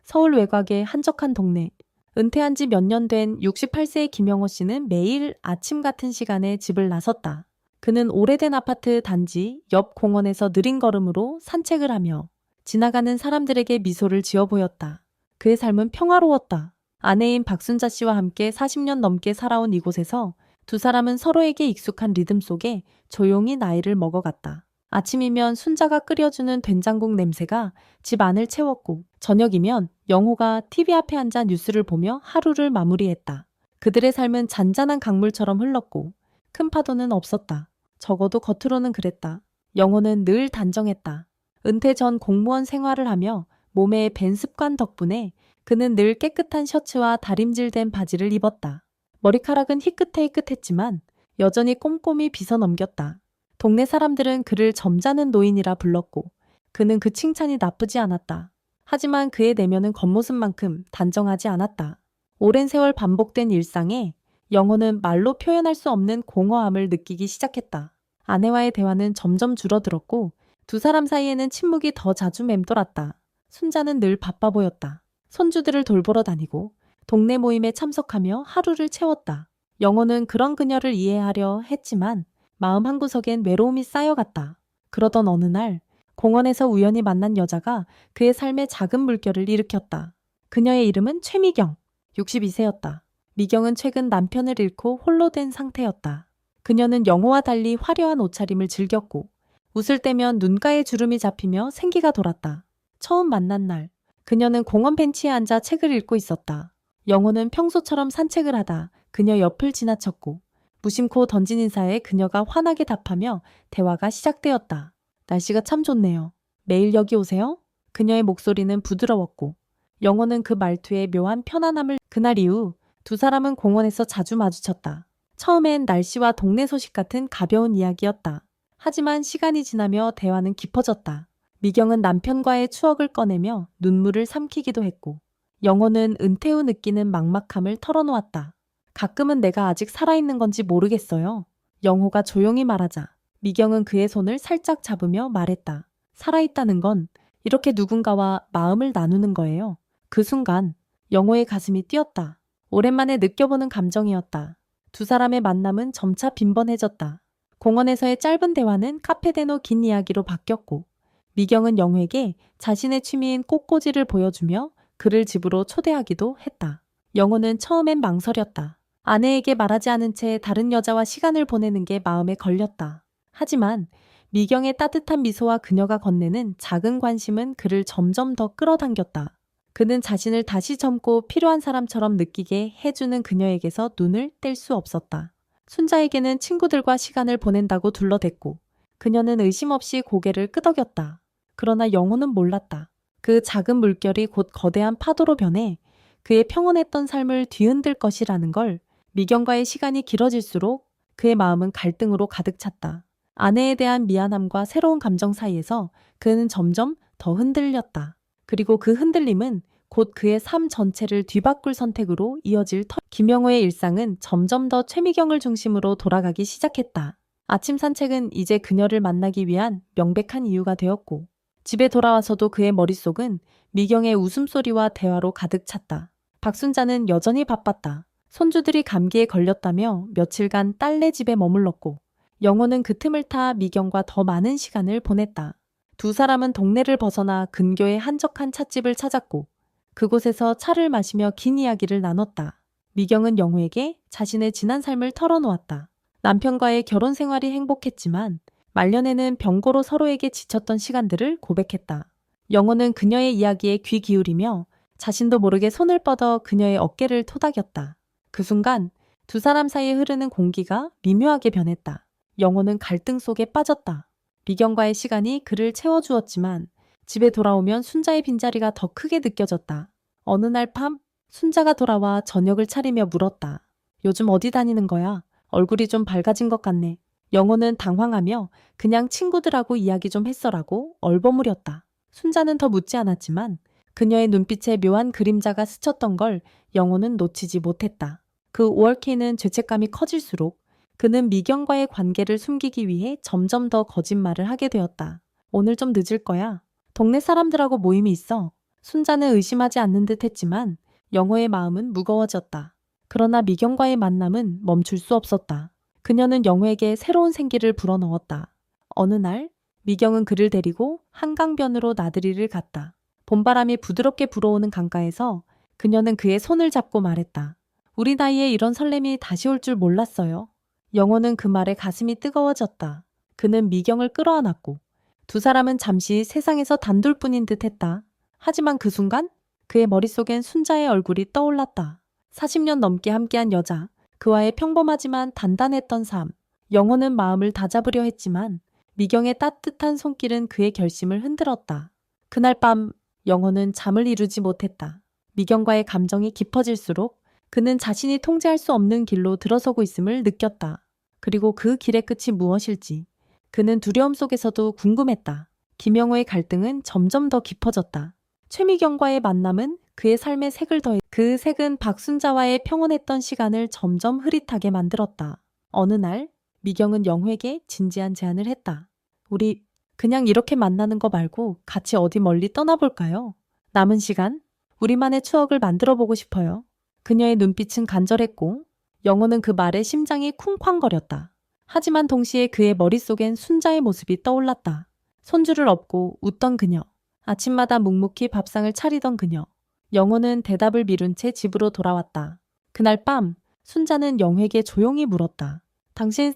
서울 외곽의 한적한 동네. 은퇴한 지 몇 년 된 68세의 김영호 씨는 매일 아침 같은 시간에 집을 나섰다. 그는 오래된 아파트 단지 옆 공원에서 느린 걸음으로 산책을 하며 지나가는 사람들에게 미소를 지어 보였다. 그의 삶은 평화로웠다. 아내인 박순자 씨와 함께 40년 넘게 살아온 이곳에서 두 사람은 서로에게 익숙한 리듬 속에 조용히 나이를 먹어갔다. 아침이면 순자가 끓여주는 된장국 냄새가 집 안을 채웠고, 저녁이면 영호가 TV 앞에 앉아 뉴스를 보며 하루를 마무리했다. 그들의 삶은 잔잔한 강물처럼 흘렀고 큰 파도는 없었다. 적어도 겉으로는 그랬다. 영호는 늘 단정했다. 은퇴 전 공무원 생활을 하며 몸에 밴 습관 덕분에 그는 늘 깨끗한 셔츠와 다림질된 바지를 입었다. 머리카락은 희끗해했지만 여전히 꼼꼼히 빗어 넘겼다. 동네 사람들은 그를 점잖은 노인이라 불렀고 그는 그 칭찬이 나쁘지 않았다. 하지만 그의 내면은 겉모습만큼 단정하지 않았다. 오랜 세월 반복된 일상에 영호는 말로 표현할 수 없는 공허함을 느끼기 시작했다. 아내와의 대화는 점점 줄어들었고 두 사람 사이에는 침묵이 더 자주 맴돌았다. 순자는 늘 바빠 보였다. 손주들을 돌보러 다니고 동네 모임에 참석하며 하루를 채웠다. 영호는 그런 그녀를 이해하려 했지만 마음 한구석엔 외로움이 쌓여갔다. 그러던 어느 날 공원에서 우연히 만난 여자가 그의 삶에 작은 물결을 일으켰다. 그녀의 이름은 최미경, 62세였다. 미경은 최근 남편을 잃고 홀로 된 상태였다. 그녀는 영호와 달리 화려한 옷차림을 즐겼고 웃을 때면 눈가에 주름이 잡히며 생기가 돌았다. 처음 만난 날 그녀는 공원 벤치에 앉아 책을 읽고 있었다. 영호는 평소처럼 산책을 하다 그녀 옆을 지나쳤고 무심코 던진 인사에 그녀가 환하게 답하며 대화가 시작되었다. 날씨가 참 좋네요. 매일 여기 오세요? 그녀의 목소리는 부드러웠고 영호는 그 말투에 묘한 편안함을. 그날 이후 두 사람은 공원에서 자주 마주쳤다. 처음엔 날씨와 동네 소식 같은 가벼운 이야기였다. 하지만 시간이 지나며 대화는 깊어졌다. 미경은 남편과의 추억을 꺼내며 눈물을 삼키기도 했고 영호는 은퇴 후 느끼는 막막함을 털어놓았다. 가끔은 내가 아직 살아있는 건지 모르겠어요. 영호가 조용히 말하자 미경은 그의 손을 살짝 잡으며 말했다. 살아있다는 건 이렇게 누군가와 마음을 나누는 거예요. 그 순간 영호의 가슴이 뛰었다. 오랜만에 느껴보는 감정이었다. 두 사람의 만남은 점차 빈번해졌다. 공원에서의 짧은 대화는 카페데노 긴 이야기로 바뀌었고 미경은 영호에게 자신의 취미인 꽃꽂이를 보여주며 그를 집으로 초대하기도 했다. 영호는 처음엔 망설였다. 아내에게 말하지 않은 채 다른 여자와 시간을 보내는 게 마음에 걸렸다. 하지만 미경의 따뜻한 미소와 그녀가 건네는 작은 관심은 그를 점점 더 끌어당겼다. 그는 자신을 다시 젊고 필요한 사람처럼 느끼게 해주는 그녀에게서 눈을 뗄 수 없었다. 순자에게는 친구들과 시간을 보낸다고 둘러댔고 그녀는 의심 없이 고개를 끄덕였다. 그러나 영호는 몰랐다. 그 작은 물결이 곧 거대한 파도로 변해 그의 평온했던 삶을 뒤흔들 것이라는 걸. 미경과의 시간이 길어질수록 그의 마음은 갈등으로 가득 찼다. 아내에 대한 미안함과 새로운 감정 사이에서 그는 점점 더 흔들렸다. 그리고 그 흔들림은 곧 그의 삶 전체를 뒤바꿀 선택으로 이어질 김영호의 일상은 점점 더 최미경을 중심으로 돌아가기 시작했다. 아침 산책은 이제 그녀를 만나기 위한 명백한 이유가 되었고 집에 돌아와서도 그의 머릿속은 미경의 웃음소리와 대화로 가득 찼다. 박순자는 여전히 바빴다. 손주들이 감기에 걸렸다며 며칠간 딸네 집에 머물렀고 영호는 그 틈을 타 미경과 더 많은 시간을 보냈다. 두 사람은 동네를 벗어나 근교의 한적한 찻집을 찾았고 그곳에서 차를 마시며 긴 이야기를 나눴다. 미경은 영호에게 자신의 지난 삶을 털어놓았다. 남편과의 결혼 생활이 행복했지만 말년에는 병고로 서로에게 지쳤던 시간들을 고백했다. 영호는 그녀의 이야기에 귀 기울이며 자신도 모르게 손을 뻗어 그녀의 어깨를 토닥였다. 그 순간 두 사람 사이에 흐르는 공기가 미묘하게 변했다. 영호는 갈등 속에 빠졌다. 미경과의 시간이 그를 채워주었지만 집에 돌아오면 순자의 빈자리가 더 크게 느껴졌다. 어느 날 밤 순자가 돌아와 저녁을 차리며 물었다. 요즘 어디 다니는 거야? 얼굴이 좀 밝아진 것 같네. 영호는 당황하며 그냥 친구들하고 이야기 좀 했어라고 얼버무렸다. 순자는 더 묻지 않았지만 그녀의 눈빛에 묘한 그림자가 스쳤던 걸 영호는 놓치지 못했다. 그 오월케이는 죄책감이 커질수록 그는 미경과의 관계를 숨기기 위해 점점 더 거짓말을 하게 되었다. 오늘 좀 늦을 거야. 동네 사람들하고 모임이 있어. 순자는 의심하지 않는 듯 했지만 영호의 마음은 무거워졌다. 그러나 미경과의 만남은 멈출 수 없었다. 그녀는 영호에게 새로운 생기를 불어넣었다. 어느 날 미경은 그를 데리고 한강변으로 나들이를 갔다. 봄바람이 부드럽게 불어오는 강가에서 그녀는 그의 손을 잡고 말했다. 우리 나이에 이런 설렘이 다시 올 줄 몰랐어요. 영호는 그 말에 가슴이 뜨거워졌다. 그는 미경을 끌어안았고 두 사람은 잠시 세상에서 단둘뿐인 듯 했다. 하지만 그 순간 그의 머릿속엔 순자의 얼굴이 떠올랐다. 40년 넘게 함께한 여자, 그와의 평범하지만 단단했던 삶. 영호는 마음을 다잡으려 했지만 미경의 따뜻한 손길은 그의 결심을 흔들었다. 그날 밤 영호는 잠을 이루지 못했다. 미경과의 감정이 깊어질수록 그는 자신이 통제할 수 없는 길로 들어서고 있음을 느꼈다. 그리고 그 길의 끝이 무엇일지 그는 두려움 속에서도 궁금했다. 김영호의 갈등은 점점 더 깊어졌다. 최미경과의 만남은 그의 삶에 색을 더해 그 색은 박순자와의 평온했던 시간을 점점 흐릿하게 만들었다. 어느 날 미경은 영호에게 진지한 제안을 했다. 우리 그냥 이렇게 만나는 거 말고 같이 어디 멀리 떠나볼까요? 남은 시간 우리만의 추억을 만들어 보고 싶어요. 그녀의 눈빛은 간절했고 영호는 그 말에 심장이 쿵쾅거렸다. 하지만 동시에 그의 머릿속엔 순자의 모습이 떠올랐다. 손주를 업고 웃던 그녀. 아침마다 묵묵히 밥상을 차리던 그녀. 영호는 대답을 미룬 채 집으로 돌아왔다. 그날 밤 순자는 영호에게 조용히 물었다. 당신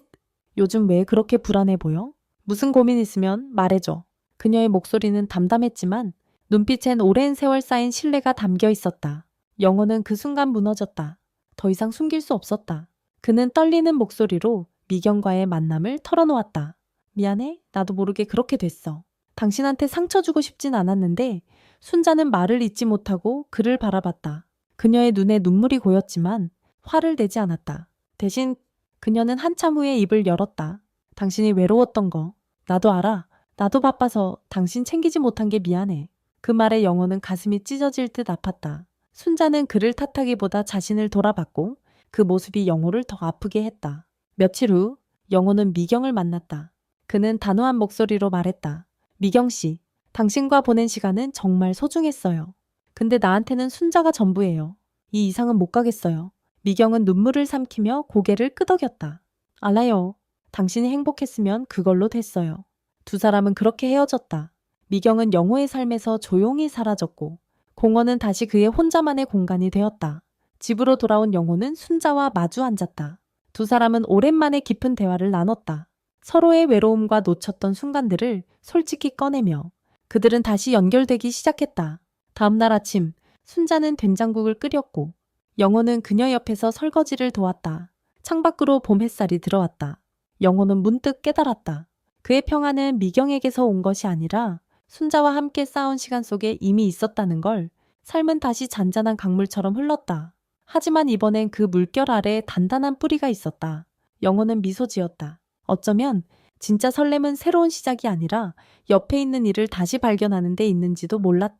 요즘 왜 그렇게 불안해 보여? 무슨 고민 있으면 말해줘. 그녀의 목소리는 담담했지만 눈빛엔 오랜 세월 쌓인 신뢰가 담겨 있었다. 영호는 그 순간 무너졌다. 더 이상 숨길 수 없었다. 그는 떨리는 목소리로 미경과의 만남을 털어놓았다. 미안해. 나도 모르게 그렇게 됐어. 당신한테 상처 주고 싶진 않았는데 순자는 말을 잇지 못하고 그를 바라봤다. 그녀의 눈에 눈물이 고였지만 화를 내지 않았다. 대신 그녀는 한참 후에 입을 열었다. 당신이 외로웠던 거 나도 알아. 나도 바빠서 당신 챙기지 못한 게 미안해. 그 말에 영호는 가슴이 찢어질 듯 아팠다. 순자는 그를 탓하기보다 자신을 돌아봤고 그 모습이 영호를 더 아프게 했다. 며칠 후 영호는 미경을 만났다. 그는 단호한 목소리로 말했다. 미경 씨, 당신과 보낸 시간은 정말 소중했어요. 근데 나한테는 순자가 전부예요. 이 이상은 못 가겠어요. 미경은 눈물을 삼키며 고개를 끄덕였다. 알아요. 당신이 행복했으면 그걸로 됐어요. 두 사람은 그렇게 헤어졌다. 미경은 영호의 삶에서 조용히 사라졌고 공원은 다시 그의 혼자만의 공간이 되었다. 집으로 돌아온 영호는 순자와 마주 앉았다. 두 사람은 오랜만에 깊은 대화를 나눴다. 서로의 외로움과 놓쳤던 순간들을 솔직히 꺼내며 그들은 다시 연결되기 시작했다. 다음 날 아침 순자는 된장국을 끓였고 영호는 그녀 옆에서 설거지를 도왔다. 창밖으로 봄 햇살이 들어왔다. 영호는 문득 깨달았다. 그의 평화는 미경에게서 온 것이 아니라 순자와 함께 싸운 시간 속에 이미 있었다는 걸. 삶은 다시 잔잔한 강물처럼 흘렀다. 하지만 이번엔 그 물결 아래 단단한 뿌리가 있었다. 영호는 미소 지었다. 어쩌면 진짜 설렘은 새로운 시작이 아니라 옆에 있는 일을 다시 발견하는 데 있는지도 몰랐다.